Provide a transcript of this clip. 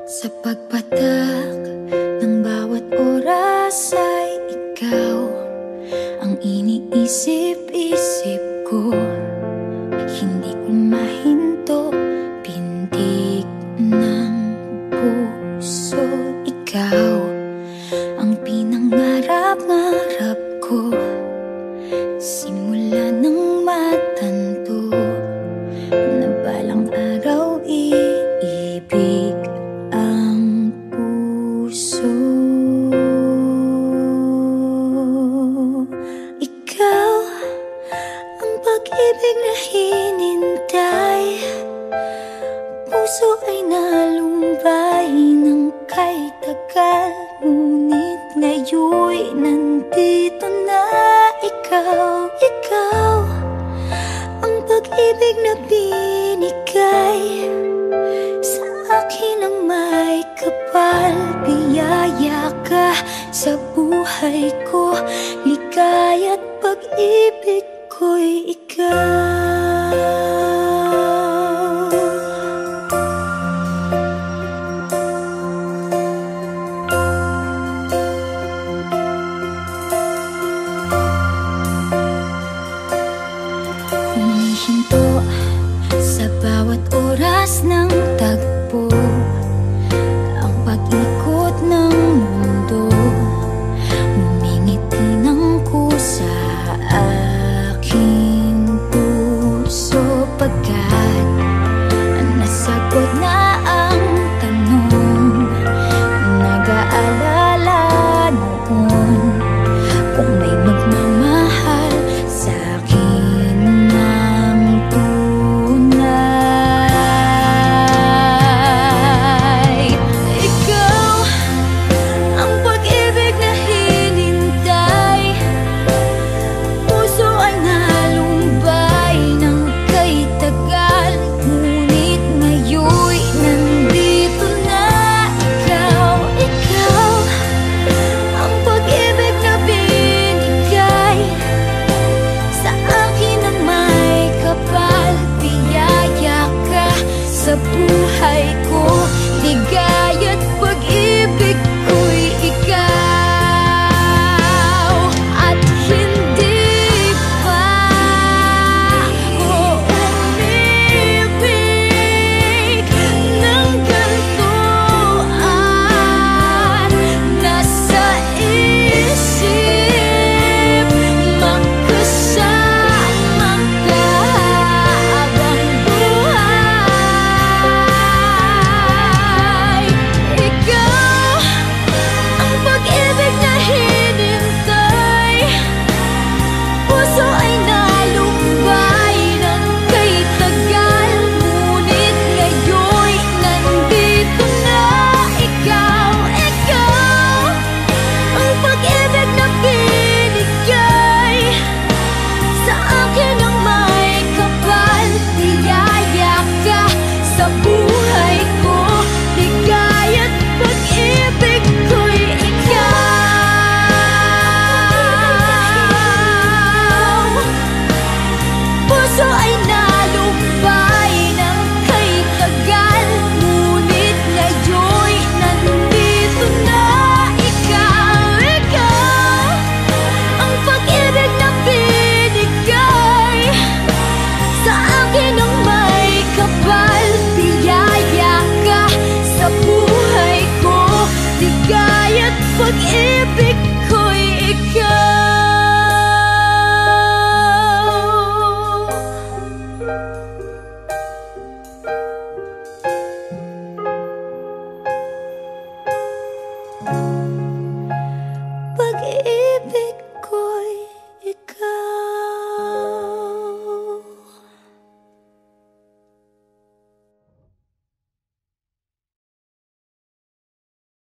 Sa pagpatak ng bawat oras ay ikaw ang iniisip-isip ko. Hindi ko mahinto, pintig ng puso. Ikaw ang pinangarap-ngarap ko, simula ng matanto na balang araw iibig ang puso. Ikaw ang pag-ibig na hinintay, puso ay nalumbay ng kay tagal, ngunit ngayon'y nandito na ikaw. Ikaw ang pag-ibig na binigay sa akin ang may kapal. Biyaya ka sa buhay ko, ligaya't pag-ibig ko'y ikaw. Humihinto sa bawat oras ng tagpo, ang pag-ikot ng mundo, ngumingiti ng kusa aking puso. Pagkat nasagot na ang tanong, nag-aalala noon kung may magmamahal sa'kin ng tunay. Ikaw ang pag-ibig na hinintay, puso ay nalumbay ng kay tagal, ngunit ngayon'y nandito na ikaw. Ikaw ang pag-ibig na binigay sa akin ang may kapal. Biyaya ka sa buhay ko, ligaya't pag-ibig ko'y ikaw. At hindi pa ako umibig ng ganito, at nasa isip magkasama ka habang buhay. Ikaw ang pag-ibig na hinintay, puso ay nalumbay ng kay tagal, ngunit ngayon'y nandito na ikaw. Ikaw ang pag-ibig na binigay sa akin ang may kapal. Biyaya ka sa buhay ko, ligaya't pag-ibig ko'y ikaw. Puso ay nalumbay ng kay tagal, ngunit ngayon'y nandito na ikaw. Ikaw ang pag-ibig na binigay sa akin ang may kapal. Biyaya ka sa buhay ko, ligaya't pag-ibig ko'y ikaw. Pag-ibig